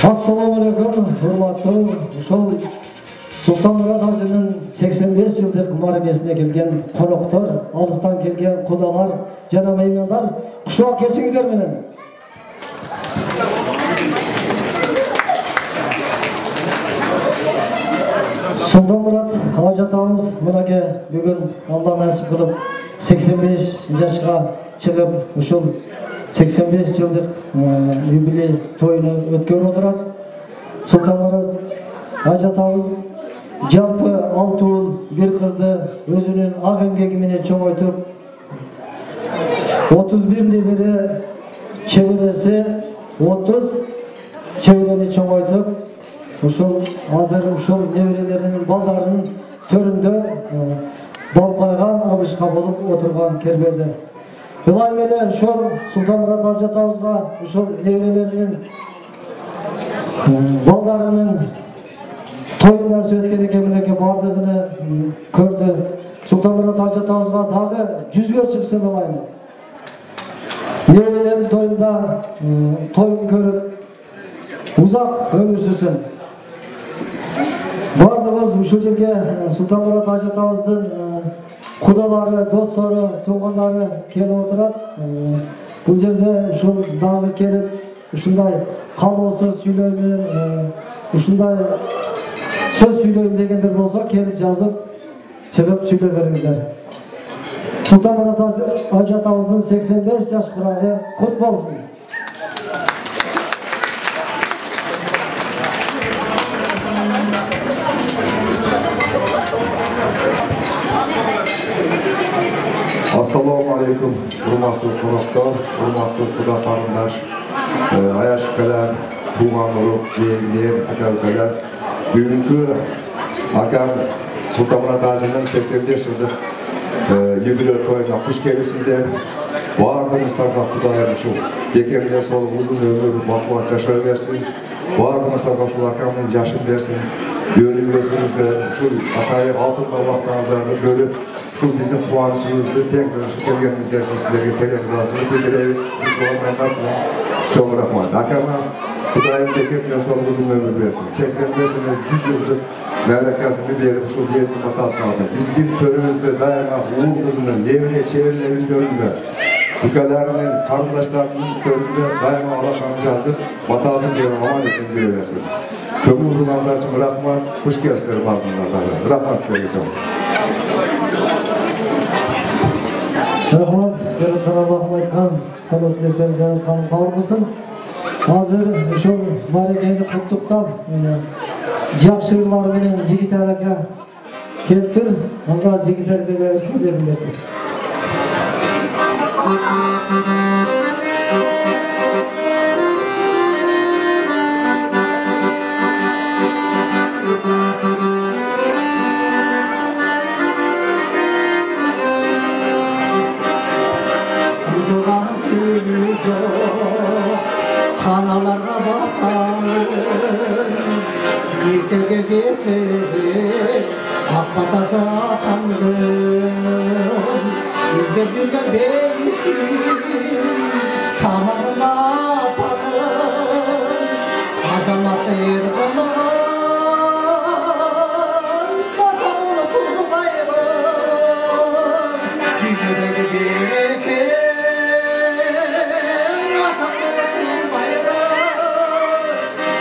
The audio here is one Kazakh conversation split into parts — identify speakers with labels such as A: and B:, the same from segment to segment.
A: Assalamualaikum, hurmatlı uşol Sultanmurad Hacı'nın 85 yıllık marifesine gelgen konuklar, alıstan gelgen kudalar, jana meymanlar, kuşağa keçiңiздер менен. Sultanmurad Hacı atamız mınage bugün Allah nasip kılıp 85 yaşka çıkıp uşul 85 yıllık юбилей toyunu ötkөрүп отурат. Sultanmurad Hacı atamız жалпы 6 ұл, 1 қызды өзінің ақ эмгегименен чоңойтуп 31 небере чебересі 30 чеберени чоңойтуп ушул азыр ушул неберелеринин балдарынын төрүндө балкайган абышка болуп отурган кербези. Ылайым эле ушул Sultanmurad Hacı атабызга ушул неберелеринин балдарынын toyundan söylediğin ekemineke bardığını gördü. Sultanmurad Hacı atamızga dagы 100'gө çıksın olayım. Nevelerin toyunda toyun görüp uzak ömür sürsün. Bardığımız uşul жерге Sultanmurad Hacı atamыздın kudaları, dostları, tuğanları kelip oturat. Bu жерде uşul dagы kelip ушундай калуу сөз сүйлөймүн, ушундай söz söyleyeyim degenler bolsa kelip жазып çıkıp söyle veringler. Sultanmurad Hacı atamыздın 85 yaş kurağı kut bolsun.
B: Assalamu alaikum, hurmatlı konuklar, hurmatlı kuda tanımdaş, ayaşkalar, buğanuruk, yeğenler, akarkalar. Bugünkü akam Sultanmurad Hacı'nın 85 yıllık юбилей toyuna hoş gelipsizler. Bardığınızlarga Kudayım şu bekemine sol uzun ömür, bakıvat yaşar versin. Bardığınızlarga şu akamın yaşın versin. Görünmesiniz şu atayı altında vaxtlarında bölüp şu bizim kuanışımızı tekrar şu gelgenizler için sizlerge televizyonu bildiririz. Biz olmayanlarla çok rahmat. Akama Kudayım bekemine sol uzun ömür versin. 85 yıllık 100 yıllık melekasını verip şu diyetin batasını alsın. Biz bir törümüzde dayanak uğur kızının evine çevirilerimiz görünme. Bu kadarının kardeşlerinin köründe daima Allah'ın yazıp batasını diyelim aman için diyorlarsa. Kömür rulanlar için rahmat, hoş geldiniz bardınlar. Rahmat size geçelim.
A: Rahmat, Cenab-ı Allah'ım aytkan, kanıtlıklar Cenab-ı Allah'ım kavurmasın. Hazır uşul marifeni kutluktan, жақсы yıllar менен Жигитали aka келиптир. Ага Жигитали акага көзөп берсин.
C: Sanalarga bakarım Gitege gitege Akbatasa atandım İzlediğe değişim Tamarına atarım Azamat erkanlar Bakamını kurbayım Gitege bireke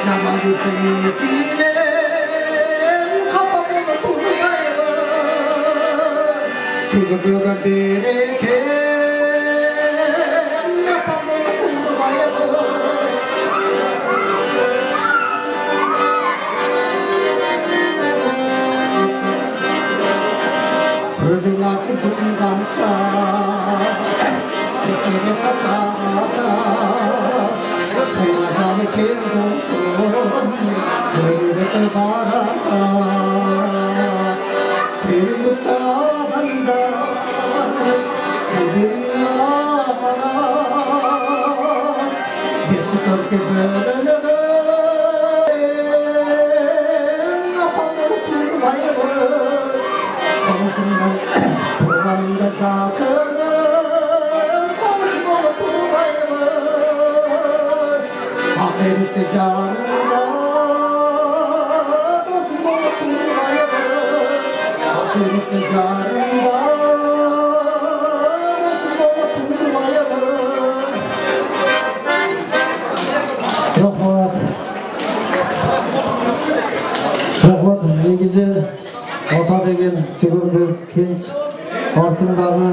C: Namazı kapamını kurmayalım Tuzluğuna bereket Kapamını kurmayalım Gözün açısın damça Tekini kaçada Sayılaşanı kim olsun Öyle baraka Tüylükte adamda Birbirine amana Beşi törke bölene Apanları kurmayalım Konusundan kurbanında çatırım Konuşmalı kurmayalım Ahirette canında Kıymetli canımda
A: Rahmat. Rahmat. Negizi ota деген түгіл біз кенч артындағы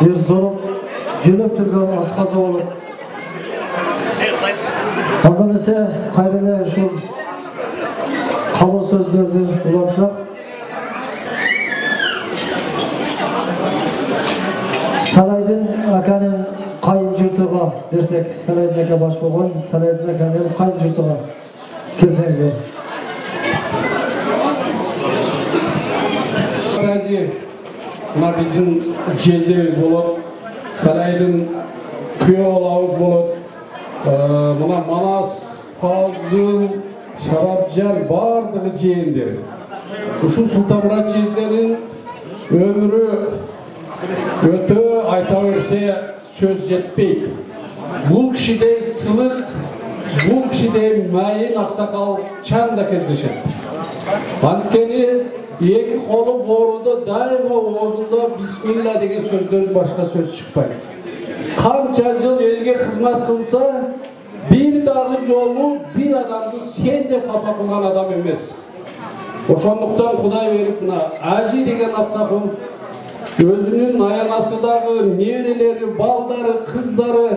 A: ерз толып жөніп тұрған асқазы болып. Андамесе қайрылы үшін қалу сөздерді ұлатсақ. Сарайдың әкәнің қайын жұртыға берсек, Сарайдың әкә баш болған, Сарайдың әкәнің қайын жұртыға келсеңіздер.
D: Мына біздің жездеміз болады, Сарайдың күйеу баламыз болады. Мына Манас, Фалзыл, Шарапжан барлығы жиендер. Ушул Султанмұрат жездерінің өмірі өте айта берсе сөз жетпейді. Бұл кішідей сылық, бұл кішідей мәйін ақсақал чанда кездешеді. Анткени екі қолы боруды дайыма оғызында бисмилла деген сөзден башқа сөз шықпайды. Қанша жыл елге қызмат қылса, bir дағы жолы bir адамды сен деп қапа қылған адам емес. Ошондуктан Құдай беріп, Ажи деген атақым өзінің аянасыдағы нерелері, балдары, қыздары,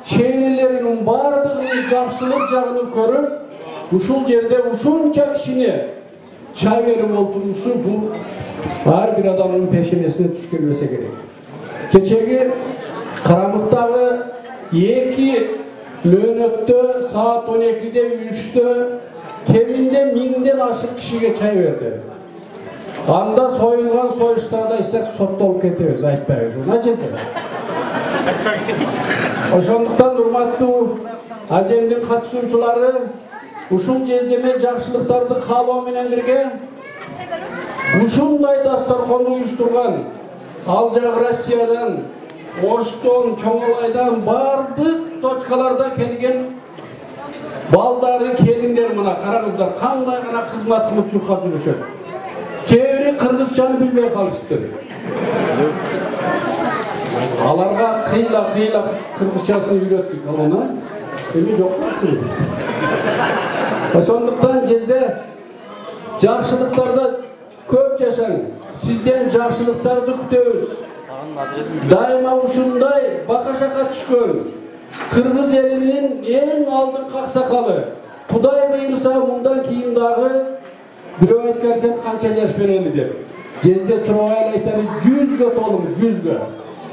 D: чейрелерінің бардығының жақшылық жағını көріп, ушул жерде ушунча кишине чай беріп олтурушу бұл ар bir адамның пешенесіне түшкенмесе керек. Кечеги Карамыктагы 2:00 saat 12'de 3'te keminde 1000'den aşık kişiye çay verdi. Anda soyulgan soyuşlarda isek sottolup ketebиз, айтпайбыз. Ona çizdi. Ошондуктан урматтуу Аземдин катышуучулары ушул жездеме жакшылыктарды каалоо менен бирге ушундай дасторконду уюштурган алжак Россиядан, Оштон, Чоңолайдан бардык точкаларда келген балдары, келиндер мына караңыздар, кандай гана кызмат кылып чуркап жүрүшөт. Кээбири кыргызчаны билбей калышты. Аларга кыйла кыргызчасын үйрөттүк, алана эми жок. Ошондуктан жезде жакшылыктарда көп жашаң. Сизден жакшылыктарды күтөбүз. Дайыма ушундай бака-шака түшкөн кыргыз элинин эң алдыңкы аксакалы. Кудай буйруса мындан кийин дагы бирөө айткан экен канча жаш берели деп. Жезде сурабай айтары 100га толуң, 100га.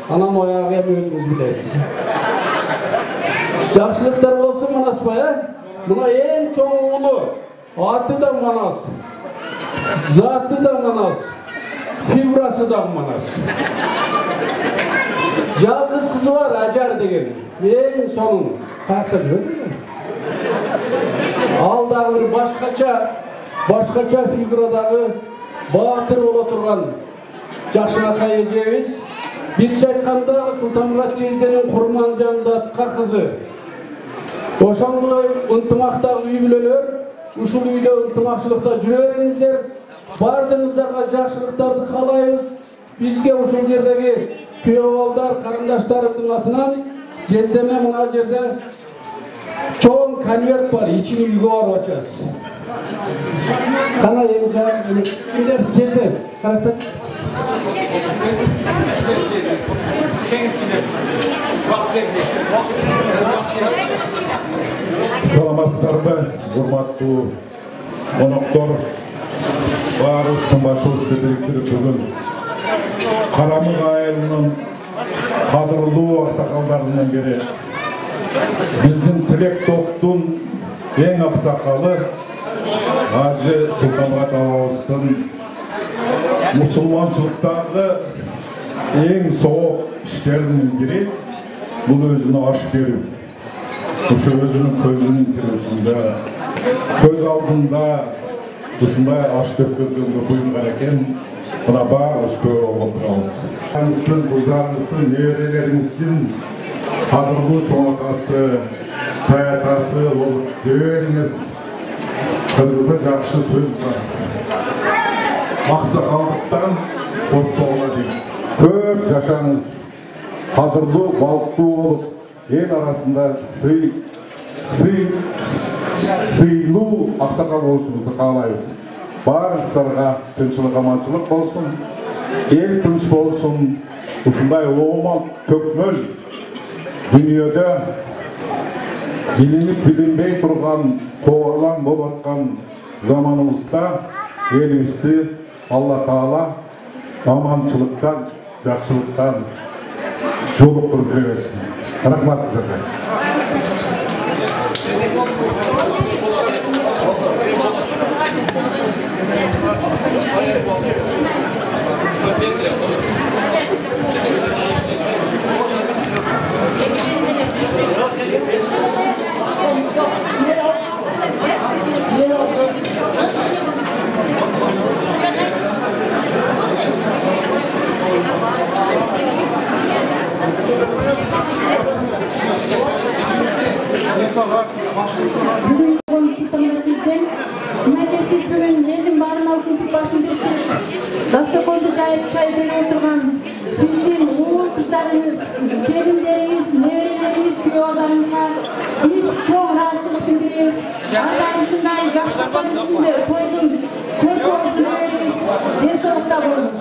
D: Анан оягы эми өзүңүз билесиз. Жакшылыктар болсун Манаспай, мына эң чоң уулу, аты да Манас, заты да Манас, фигурасы да Манас. Жалгыз кызы бар, Ажар деген. Эң сонун каякта жүрөт. Ал дагы бир башкача фигурадагы баатыр боло турган жакшынакай эжебиз. Биз айтканда Султанмұрат жезденин Курманжандатка кызы. Ошондой ынтымактагы үй бүлөлөр, ушул үйдө ынтымакчылыкта жүрө бериңиздер. Бардыгыңыздарга жакшылыктарды каалайбыз. Бизге ушул жердеги күйөө балдар, карындаштарымдын атынан жездеме мына жерде чоң конверт бар, ичини үйгө барып ачасыз. Кана эми кимдер жезде карактар.
E: Саламатсыздарбы, урматтуу коноктор, баарыбыздын башыбызды бириктирип бүгүн Карамык айылынын кадырлуу аксакалдарынан бири биздин Тилек топтун эң аксакалы Ажы Султанмұрат абабыздын мусулманчылыктагы эң сооп иштеринин бири бул өзүнө аш берүү. Ошо өзүнүн көзүнүн тирүүсүндө, көз алдында ушундай аш төккөзгөнгө буйруган экен. Мына баарыбыз көрүп отурабыз. Сиздин кыздарыңыздын, неберелериңиздин кадырлуу чоң атасы, таятасы болуп жибериңиз. Кыргызда жакшы сөз бар. ақсақалдықтан құртуға дейін. Көп жашаңыз, қадірлі, балықты болып, ел арасында сыйлы ақсақал болушыңызды қалаймыз. Барыңыздарға тыншылық, аманшылық болсын, ел тыныш болсын. Ушундай оомал төкмөл дүниеде билинип билинбей турган коолан болуп аткан заманыбызда элибизди Алла Таала аманчылыктан, жакшылыктан жолуктуруп жүре берсин. Рахмат сиздерге.
F: Siz bugün yedim barına uşuntup başın birçin dastakonda jayıp çay berip oturgan sizdin uğul kızlarınız, kelinleriniz, nevereleriniz, kuyovlarınızga biz çok rahatsızlık bildiriyoruz. Hatta uşunday yaşlıktan üstünde koydum, kök olup cümlelerimiz densolukta bolunuz.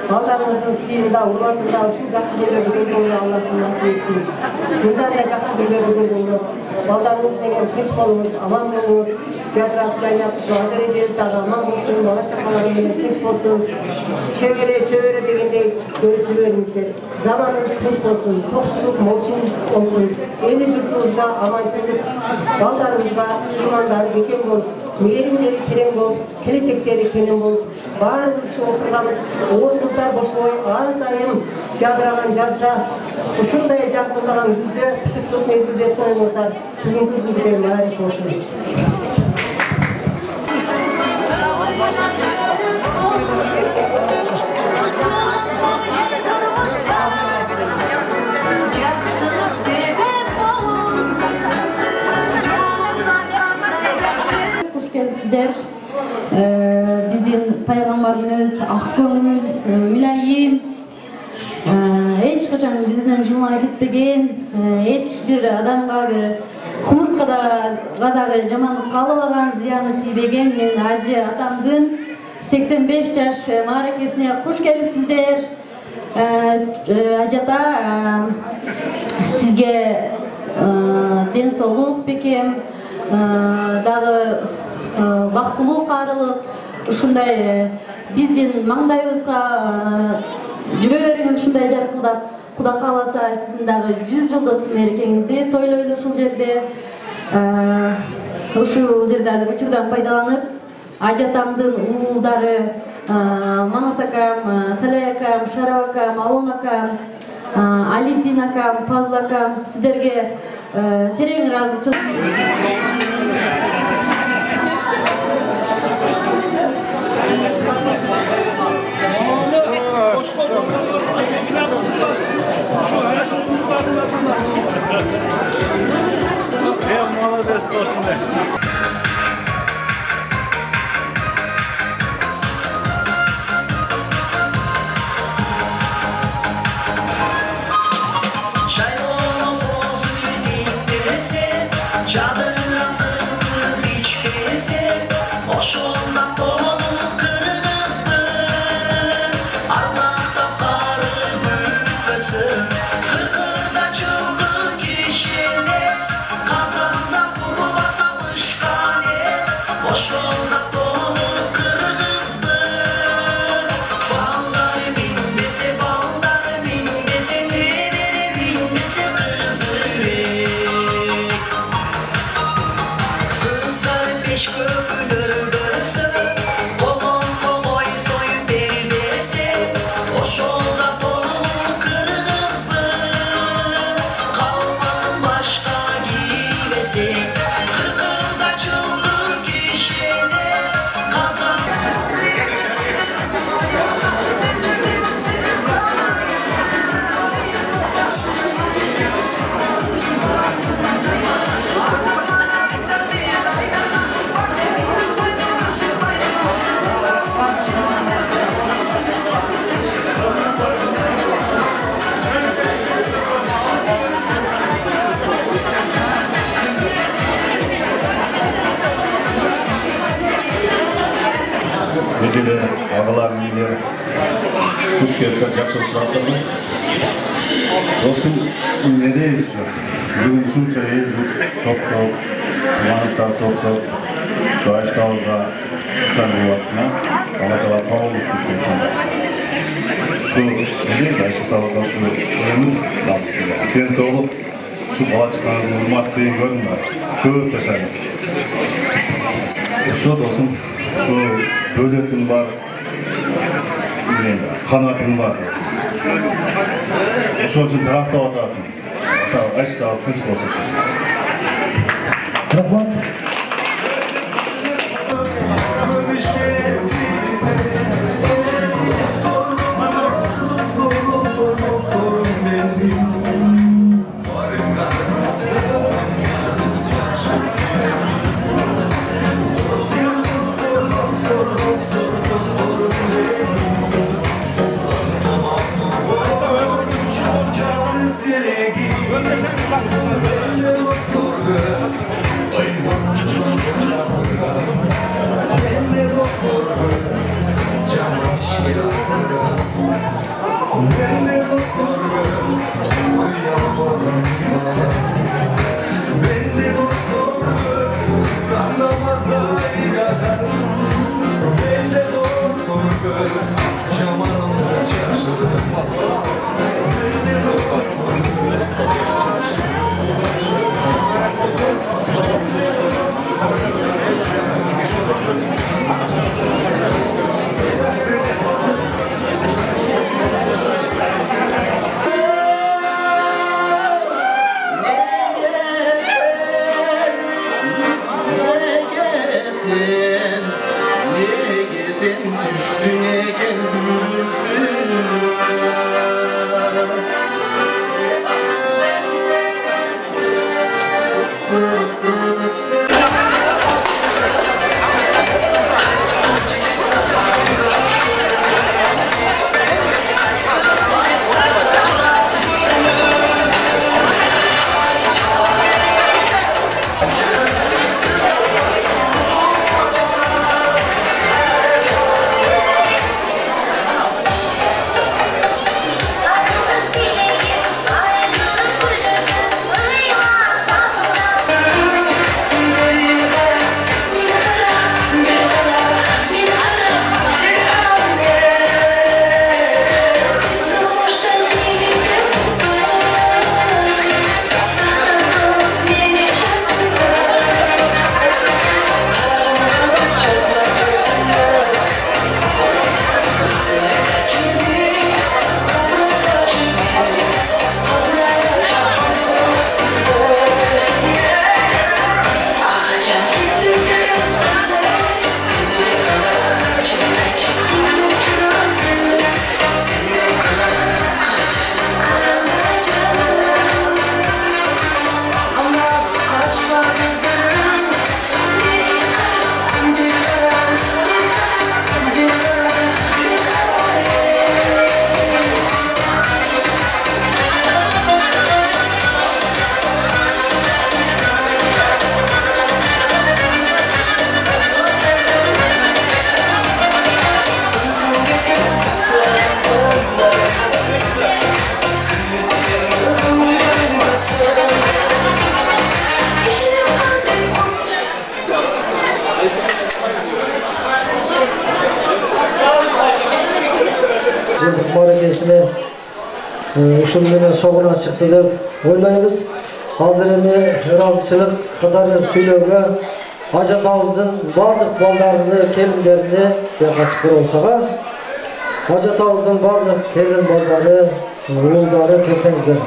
G: Балдарыңыздың сыйында, урматында ушул жакшы күндөрдү көргөнгө Аллахтан насип этсин. Мындан да жакшы күндөрдү көргөнгө балдарыңыз менен тынч болуңуз, аман болуңуз, жадырап жайнап ушул ата эрежеңиз дагы аман болсун, бала чакаларың менен тынч болсун. Чөбөрө дегендей көрүп жүрө бериңиздер. Заманыбыз тынч болсун, токчулук, молчулук болсун. Эли журтубузга аманчылык, балдарыбызга имандары бекем болуп, мээримдери терең болуп, келечектери кенен болуп, баарыбыз ушу отурган орунубуздар бошобой ар дайым жадыраган жазда, ушундай жакындаган күздө, пышыкчылык мезгилде тоюңуздар бүгүнкү күндө маариф болсун.
F: Hoş gelipsizler. Биздин пайгамбарыбыз ак көңүл, милайым, эч качан жүзүнөн жылмай кетпеген, эч бир адамга бир кумуз
H: Балдарыбызга дагы жамандык калбаган, зыяны тийбеген мен ажы атамдын 85 жаш мааракесине куш келипсиздер. Ажата сизге ден соолук бекем, дагы бактылуу каарылык, ушундай биздин маңдайыбызга жүрөгүңүз ушундай жаркылдап, Куда кааласа сиздин дагы 100 жылдык мерекеңизди тойлойлу ушул жерде. Ушул жерде азыр учурдан пайдаланып, ажатамдын уулдары Манас акам, Салай акам, Шарап акам, Алон акам, Алидин акам, Пазыл акам сиздерге терең ыраазычылык.
I: Молодец, точно. Ağalar, iyiler, kuş gelirse жақсы сұрақтырмын. Dostum, ne deyiz şu? Bugün şunca el, top, manıklar top, şu Ayştağlı'da sen bu vaktine, Allah'ta kavulmuş bir şey. Şu, ne deyiz Ayştağlı'da şu ömür damsızda. Kendisi olup, şu bala çıkanızın urmatçıyı görün var. Köp yaşarız. Şu dostum, şu böletin var, kanatın var. Şu için tarafta otasın. Ayştağ kınç olsun.
A: Rahmat. ушул менен согуна чыкты деп ойлойбуз. Азыр эми ыраазычылык катары сүйлөөгө ажатабыздын бардык балдарыны, келиндерини качкыр болсага, ажатабыздын бардык келин балдары, уулдары келсеңиздер.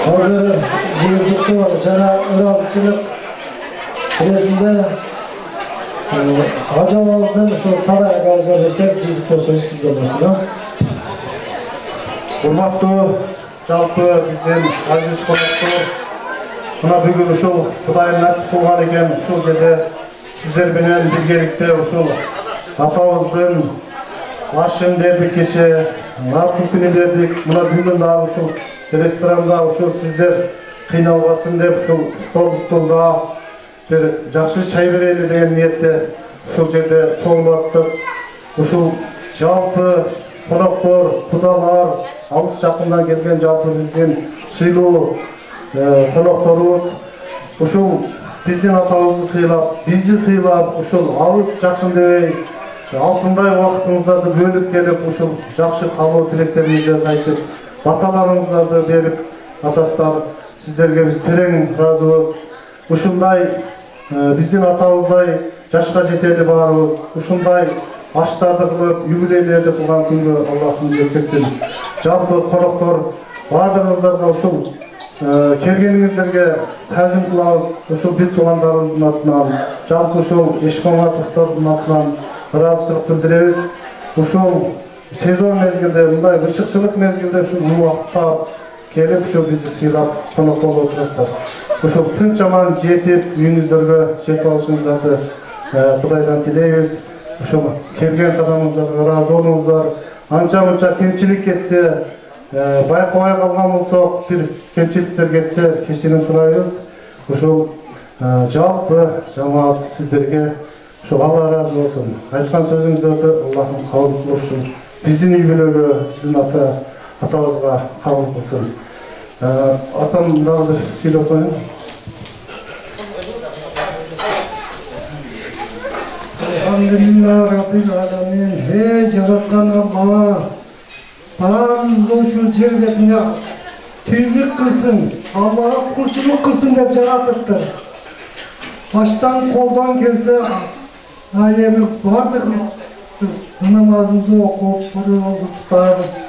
A: Hazır jigitlikte var. Jana ыраазычылык ретинде ажабабыздын ошол сарай агазга берсек, жигитlikte сөз сизде болсун.
I: Урматтуу жалпы биздин азиз коноктор, мына бүгүн ушул Кудайым насип кылган экен, ушул жерде сиздер менен биргеликте ушул атабыздын ашын бердик кече, алтын бердик. Мына бүгүн дагы ушул ресторанда ушул сиздер кыйналбасын деп ушул столда бир жакшы чай берели деген ниетте ушул жерде чогулаттык. Ушул жалпы коноктор, кудалар, алыс жакындан келген жалпы биздин сыйлуу конокторубуз ушул биздин атабызды сыйлап, бизди сыйлап, ушул алыс жакын дебей алтындай убактыңыздарды бөлүп келип, ушул жакшы каалоо тилектериңизди айтып, баталарыңыздарды берип, атастар, сиздерге биз терең ыраазыбыз. Ушундай биздин атабыздай жашка жетели баарыбыз, ушундай аштарды кылып, юбилейлерди кылган күнгө Аллахым жеткирсин. Жалпы коноктор бардыгыңыздарга ушул келгениңиздерге тазим кылабыз. Ушул бир туугандарыбыздын атынан, жалпы ушул Эшкоматовдордун атынан ыраазычылык билдиребиз. Ушул сезон мезгилде, мындай ышыкчылык мезгилде ушул убакытта келип, ушул бизди сыйлап, конок болуп отурасыздар. Ушул тынч аман жетип, үйүңүздөргө жетип алышыңыздарды Кудайдан тилейбиз. Ушул келген кадамыңыздарга ыраазы болуңуздар. Анча-мынча кемчилик кетсе, байкабай калган болсок, бир кемчиликтер кетсе, кечирим сурайбыз. Ушул жалпы жамаат сиздерге ушул Алла ыраазы болсун. Айткан сөзүңүздөрдү Аллахым кабыл кылсын. Биздин үй-бүлөгө, сиздин атабызга кабыл кылсын. Атам дагы бир сүйлөп коеюн. Алхамдулилlah Rabbil Alamin. Ey жараткан Алла, баарыбызды ушул жер бетине тийлик кылсын, Аллага кулчулук кылсын деп жаратыптыр. Баштан колдон келсе, эми бардык намазымызды окуп, бурулду тутабыз.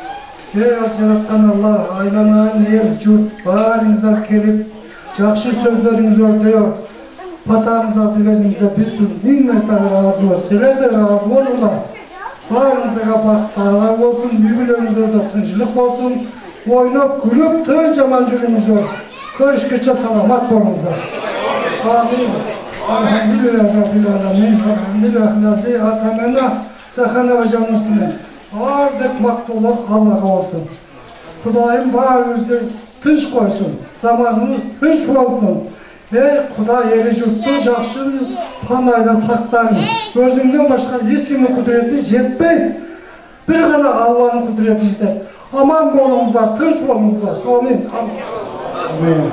I: Ey жараткан Алла, айланан эл журт баарыңыздар келип, жакшы сөздөрүңүздөрдү батаңыздарды беріңіздер, біз миң мәрте ыраазыбыз. Силер де ыраазы болуңдар. Баарыңыздарга бактар болсун, үй-бүлөңүздөрдө тынччылык болсун, ойноп, күлүп, тынч аман жүрүңүздөр. Көрүшкүчө саламат болуңуздар. Амин. Алхамдулилlah Rabbil Alamin. Alhamdulillah атамена сахана ва жаннатына. Бардык мактоолор Аллага болсун. Кудайым баарыбызды тынч койсун. Заманыбыз тынч болсун. Ey Kuday eli jurttu jakşı panayda saktayın. Özünden başka hiç kimin kudreti jetpey. Bir gana Allah'ın kudreti işte. Aman bolunuzlar, tınç bolunuzlar. Amin. Amin.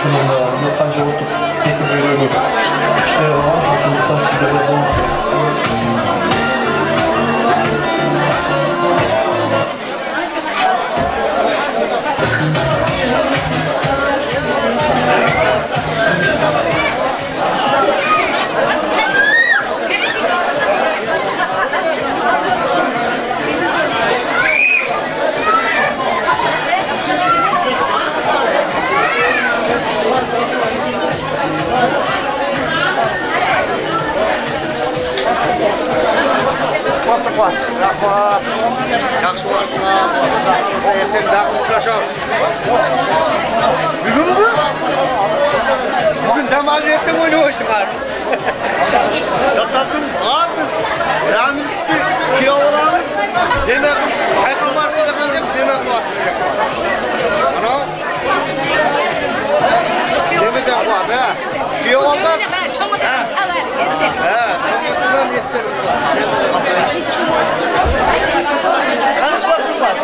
I: Qancha o'tib ketib yuradi. İşler var, hakkımızdan sizlere de
C: Rahmat. Жақсы боласыңдар. Ертең дағы ұшырашамыз. Бүгін бе? Бүгін дамал ертең ойнайсыңдар. Жастардың азбыз. Рамызды күйе оламыз. Демек, қайқы барса да қандай демек болады. Анау? Демеден қуады, ә? Күйе олдар? Чоңғыдан хабар естер. Чоңғыдан естер. Kaç vakit var?